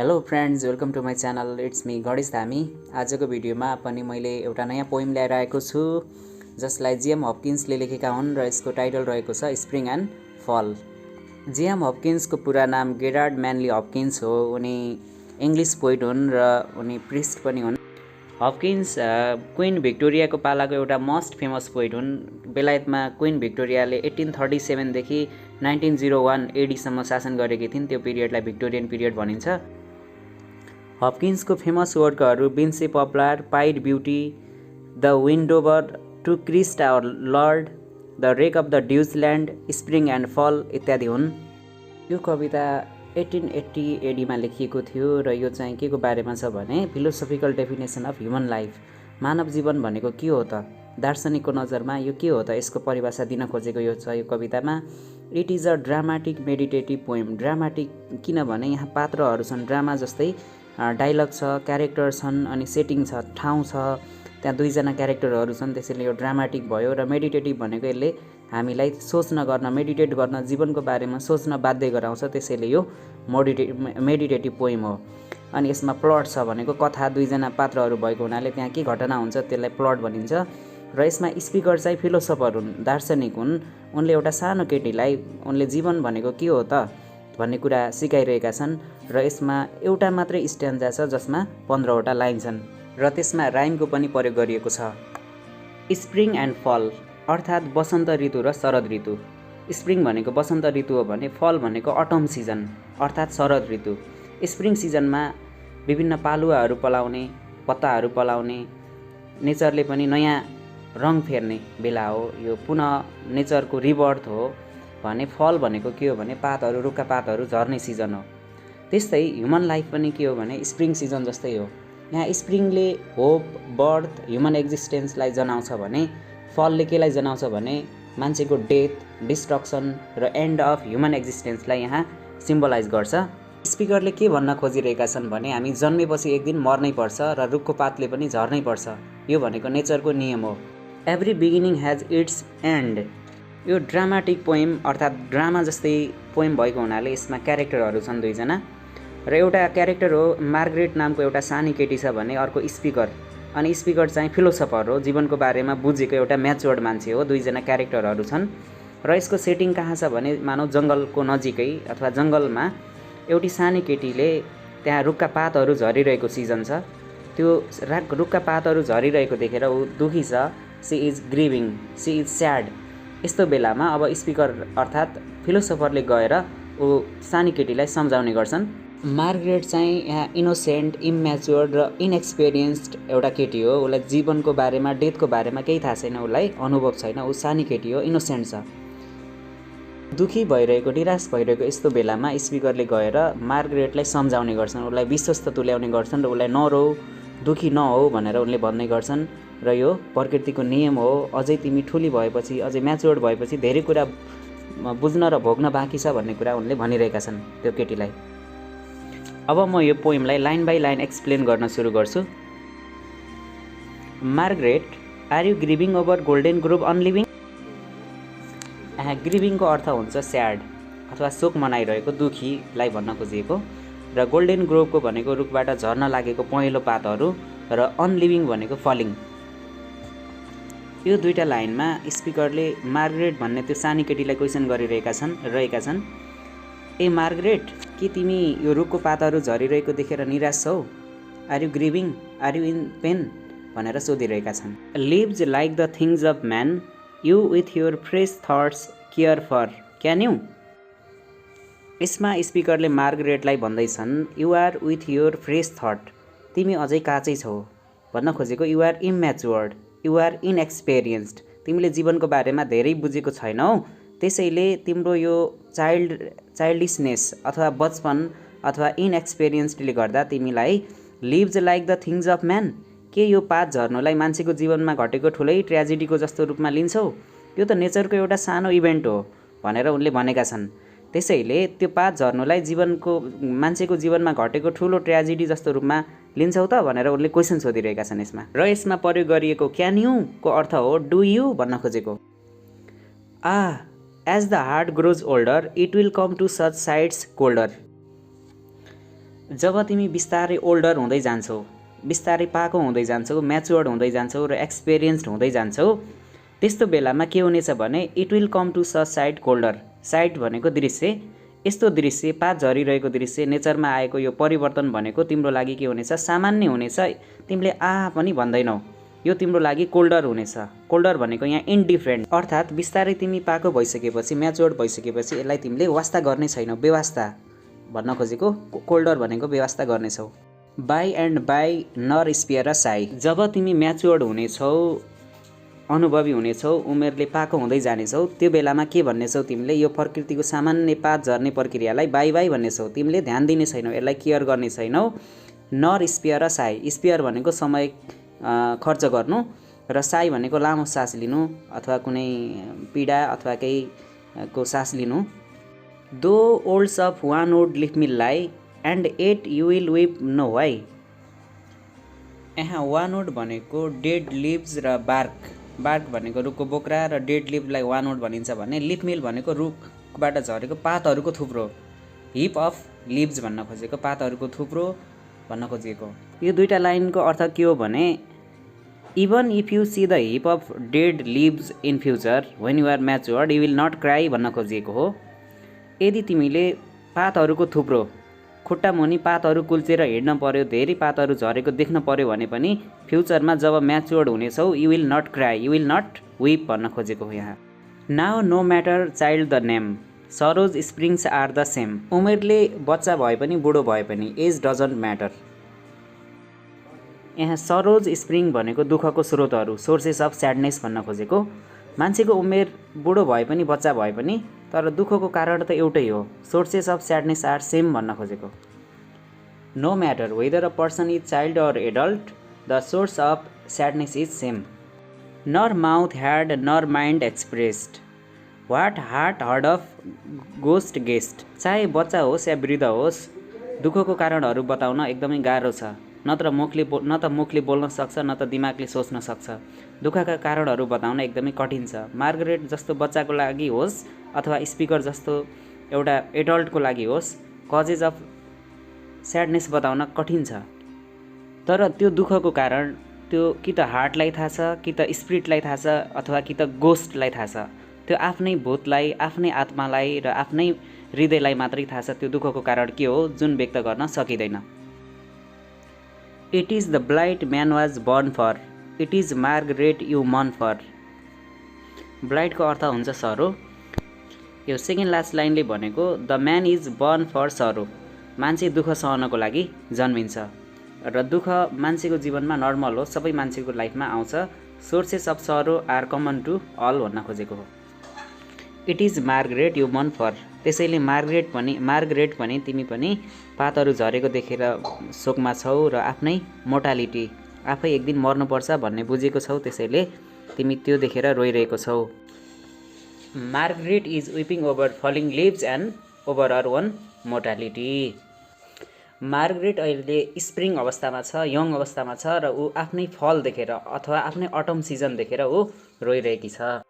Hello friends, welcome to my channel. It's me Ganesh Dhami. आजको भिडियोमा पनि मैले एउटा नयाँ पोइम ल्याएर आएको छु जसलाई जेएम हपकिन्सले लेखेका हुन् र यसको टाइटल रहेको छ स्प्रिङ एन्ड फल। जेएम हपकिन्सको पुरा नाम गेरार्ड म्यानली हपकिन्स हो। उनी इङ्ग्लिस पोइट हुन् र उनी प्रिस्ट पनि हुन्। हपकिन्स क्वीन भिक्टोरियाको पालाको एउटा मोस्ट फेमस पोइट हुन्। बेलायतमा क्वीन भिक्टोरियाले 1837 देखि 1901 एडीसम्म शासन गरेकी थिइन्। त्यो पिरियडलाई भिक्टोरियन पिरियड भनिन्छ। हपकिन्सको फेमस वर्कहरू Binsey poplars, pied beauty, the windhover, to Christ our Lord, the wreck of the Deutschland, spring and fall इत्यादि हुन्। यो कविता 1880 एडीमा लेखिएको थियो र यो चाहिँ के को बारेमा छ भने philosophical definition of human life. मानव जीवन भनेको के हो त? दार्शनिकको नजरमा यो के हो त? यसको परिभाषा दिन खोजेको यो छ यो कवितामा। It is a dramatic meditative poem. Dramatic किनभने यहाँ पात्रहरू छन्, ड्रामा जस्तै डायलग छ, क्यारेक्टर छन्, अनि सेटिङ छ, ठाउँ छ, त्यहाँ दुईजना क्यारेक्टरहरू छन्, त्यसैले यो ड्रामाटिक भयो। र मेडिटेटिभ भनेको यसले हामीलाई सोच्न गर्न, मेडिटेट गर्न, जीवनको बारेमा सोच्न बाध्य गराउँछ, त्यसैले यो मेडिटेटिभ पोइम हो। अनि यसमा प्लट छ भनेको कथा, दुईजना पात्रहरू भएको हुनाले त्यहाँ के घटना हुन्छ त्यसलाई प्लट भनिन्छ। र यसमा स्पिकर चाहिँ फिलोसोफर हुन्, दार्शनिक हुन्। उनले एउटा सानो केटीलाई उनले जीवन भनेको के हो त भन्ने कुरा सिकाइरहेका छन् र यसमा एउटा मात्रै स्ट्यान्जा छ जसमा 15वटा लाइन छन् र त्यसमा राइमको पनि प्रयोग गरिएको छ। स्प्रिङ एन्ड फल अर्थात् वसन्त ऋतु र शरद ऋतु। स्प्रिङ भनेको वसन्त ऋतु हो भने फल भनेको अटम सिजन अर्थात् शरद ऋतु। स्प्रिङ सिजनमा विभिन्न पालुवाहरू पलाउने, पत्ताहरू पलाउने, नेचरले पनि नयाँ रङ फेर्ने बेला हो। यो पुनः नेचरको रिबर्थ हो। भने फल भनेको के हो भने पातहरू, रुखका पातहरू झर्ने सिजन हो। त्यस्तै ह्युमन लाइफ पनि के हो भने स्प्रिङ सिजन जस्तै हो। यहाँ स्प्रिङले होप, बर्थ, ह्युमन एक्जिस्टेन्सलाई जनाउँछ भने फलले केलाई जनाउँछ भने मान्छेको डेथ, डिस्ट्रक्सन र एन्ड अफ ह्युमन एक्जिस्टेन्सलाई यहाँ सिम्बलाइज गर्छ। स्पिकरले के भन्न खोजिरहेका छन् भने हामी जन्मेपछि एक दिन मर्नै पर्छ र रुखको पातले पनि झर्नै पर्छ। यो भनेको नेचरको नियम हो। Every beginning has its and. यो ड्रामाटिक पोइम अर्थात् ड्रामा जस्तै पोइम भएको हुनाले यसमा क्यारेक्टरहरू छन् दुईजना र एउटा क्यारेक्टर हो मार्गरेट नामको एउटा सानी केटी छ भने अर्को स्पिकर। अनि स्पिकर चाहिँ फिलोसोफर हो, जीवनको बारेमा बुझेको एउटा म्याच्योर्ड मान्छे हो। दुईजना क्यारेक्टरहरू छन् र यसको सेटिङ कहाँ छ भने मानव जङ्गलको नजिकै अथवा जङ्गलमा एउटी सानी केटीले त्यहाँ रुखका पातहरू झरिरहेको सिजन छ। त्यो रुखका पातहरू झरिरहेको देखेर ऊ दुखी छ। She is grieving, she is sad. यस्तो बेलामा अब स्पिकर अर्थात् फिलोसोफरले गएर ऊ सानी केटीलाई सम्झाउने गर्छन्। मार्गरेट चाहिँ यहाँ इनोसेन्ट, इम्याच्योर्ड र इनएक्सपिरियन्स्ड एउटा केटी हो। उसलाई जीवनको बारेमा, डेथको बारेमा केही थाहा छैन, उसलाई अनुभव छैन। ऊ सानी केटी हो, इनोसेन्ट छ। दुखी भइरहेको, निराश भइरहेको यस्तो बेलामा स्पिकरले गएर मार्गरेटलाई सम्झाउने गर्छन्, उसलाई विश्वस्त तुल्याउने गर्छन् र उसलाई नरो, दुखी नहो भनेर उनले भन्ने गर्छन्। र यो प्रकृतिको नियम हो। अझै तिमी ठुली भएपछि, अझै म्याच्योर्ड भएपछि धेरै कुरा बुझ्न र भोग्न बाँकी छ भन्ने कुरा उनले भनिरहेका छन् त्यो केटीलाई। अब म यो पोइमलाई लाइन बाई लाइन एक्सप्लेन गर्न सुरु गर्छु। Margaret, are you grieving over Goldengrove unleaving? यहाँ ग्रिभिङको अर्थ हुन्छ स्याड अथवा शोक मनाइरहेको, दुखीलाई भन्न खोजिएको। र गोल्डन ग्रोभको भनेको रुखबाट झर्न लागेको पहेँलो पातहरू र अनलिभिङ भनेको फलिङ। यो दुईटा लाइनमा स्पिकरले मार्गरेट भन्ने त्यो सानी केटीलाई क्वेसन गरिरहेका छन्। ए मार्गरेट, के तिमी यो रुखको पातहरू झरिरहेको देखेर निराश छौ? Are you grieving? Are you in pain? भनेर सोधिरहेका छन्। Leaves like the things of man, you with your fresh thoughts care for can you? यसमा स्पिकरले मार्गरेटलाई भन्दैछन् you are with your fresh thought, तिमी अझै काचै छौ। भन्न खोजेको you are immatured, you are inexperienced, तिमीले जीवनको बारेमा धेरै बुझेको छैनौ। त्यसैले तिम्रो यो चाइल्डिसनेस अथवा बचपन अथवा इनएक्सपिरियन्स्डले गर्दा तिमीलाई leaves like the things of man, के यो पात झर्नुलाई मान्छेको जीवनमा घटेको ठुलै ट्रेजेडीको जस्तो रूपमा लिन्छौ? यो त नेचरको एउटा सानो इभेन्ट हो भनेर उनले भनेका छन्। त्यसैले त्यो पात झर्नुलाई मान्छेको जीवनमा घटेको ठुलो ट्रेजेडी जस्तो रूपमा लिन्छौ त भनेर उनले क्वेसन सोधिरहेका छन् यसमा। र यसमा प्रयोग गरिएको क्यान यु को अर्थ हो डु यु भन्न खोजेको। As the heart grows older it will come to such sights colder. जब तिमी बिस्तारै ओल्डर हुँदै जान्छौ, बिस्तारै पाको हुँदै जान्छौ, म्याच्योर्ड हुँदै जान्छौ र एक्सपिरियन्स्ड हुँदै जान्छौ, त्यस्तो बेलामा के हुनेछ भने इट विल कम टु स साइट कोल्डर। साइट भनेको दृश्य, यस्तो दृश्य, पात झरिरहेको दृश्य, नेचरमा आएको यो परिवर्तन भनेको तिम्रो लागि के हुनेछ, सामान्य हुनेछ। तिमीले पनि भन्दैनौ, यो तिम्रो लागि कोल्डर हुनेछ। कोल्डर भनेको यहाँ इन्डिफरेन्ट, अर्थात् बिस्तारै तिमी पाको भइसकेपछि, म्याच्योर्ड भइसकेपछि यसलाई तिमीले वास्ता गर्ने छैनौ, बेवास्ता भन्न खोजेको। कोल्डर भनेको बेवास्ता गर्नेछौ। By and by nor spare र साई। जब तिमी म्याच्योर्ड हुनेछौ, अनुभवी हुनेछौ, उमेरले पाको हुँदै जानेछौ, त्यो बेलामा के भन्नेछौ तिमीले, यो प्रकृतिको सामान्य पात झर्ने प्रक्रियालाई बाई बाई भन्नेछौ। तिमीले ध्यान दिने छैनौ, यसलाई केयर गर्ने छैनौ। नर स्पियर र साई। स्पियर भनेको समय खर्च गर्नु र साई भनेको लामो सास लिनु अथवा कुनै पीडा अथवा केहीको सास लिनु। Though worlds of wanwood leafmeal lie and yet you will weep know why. यहाँ वान वुड भनेको डेड लिभ्स र बार्क। बार्क भनेको रुखको बोक्रा र डेड लिभलाई वान वुड भनिन्छ भने लिफ मिल भनेको रुखबाट झरेको पातहरूको थुप्रो। हिप अफ लिभ्स भन्न खोजेको, पातहरूको थुप्रो भन्न खोजेको। यो दुईटा लाइनको अर्थ के हो भने, even if you see the heap of dead leaves in future when you are matured you will not cry भन्न खोजिएको हो। यदि तिमीले पातहरूको थुप्रो, खुट्टा मुनि पातहरू कुल्चेर हिँड्न पर्यो, धेरै पातहरू झरेको देख्न पर्यो भने पनि फ्युचरमा जब म्याच्योर्ड हुनेछौ you will not cry, you will not weep भन्न खोजेको हो यहाँ। Now no matter child the name, sorrow's springs are the same. उमेरले बच्चा भए पनि बुढो भए पनि एज डजन्ट म्याटर। यहाँ सरोज स्प्रिङ भनेको दुःखको स्रोतहरू, सोर्सेस अफ स्याडनेस भन्न खोजेको। मान्छेको उमेर बुढो भए पनि बच्चा भए पनि तर दुःखको कारण त एउटै हो, sources of sadness are same भन्न खोजेको। No matter whether a person is child or adult the source of sadness is same. Nor mouth had nor mind expressed what heart heard of ghost guessed. चाहे बच्चा होस् या वृद्ध होस्, दुःखको कारणहरू बताउन एकदमै गाह्रो छ। न त मुखले बोल्न सक्छ, न त दिमागले सोच्न सक्छ। दुःखका कारणहरू बताउन एकदमै कठिन छ। मार्गरेट जस्तो बच्चाको लागि होस् अथवा स्पिकर जस्तो एउटा एडल्टको लागि होस्, कजेज अफ स्याडनेस बताउन कठिन छ। तर त्यो दुःखको कारण त्यो कि त हार्टलाई थाहा छ, कि त स्पिरिटलाई थाहा छ, अथवा कि त गोस्टलाई थाहा छ। त्यो आफ्नै भूतलाई, आफ्नै आत्मालाई र आफ्नै हृदयलाई मात्रै थाहा छ त्यो दुःखको कारण के हो, जुन व्यक्त गर्न सकिँदैन। It is the blight man was born for, it is Margaret you मन फर। ब्लाइटको अर्थ हुन्छ सरो। यो सेकेन्ड लास्ट लाइनले भनेको the man is born for sorrow. मान्छे दुःख सहनको लागि जन्मिन्छ र दुःख मान्छेको जीवनमा नर्मल हो, सबै मान्छेको लाइफमा आउँछ। सोर्सेस अफ सरो आर कमन टु अल भन्न खोजेको हो। इट इज मार्गरेट यु मन फर। त्यसैले मार्गरेट पनि तिमी पनि पातहरू झरेको देखेर शोकमा छौ र आफ्नै मोर्टालिटी, आफै एक दिन मर्नुपर्छ भन्ने बुझेको छौ, त्यसैले तिमी त्यो देखेर रोइरहेको छौ। Margaret is weeping over falling leaves and over her own mortality. मार्गरेट अहिले स्प्रिङ अवस्थामा छ, यङ अवस्थामा छ र ऊ आफ्नै फल देखेर अथवा आफ्नै अटम सिजन देखेर ऊ रोइरहेकी छ।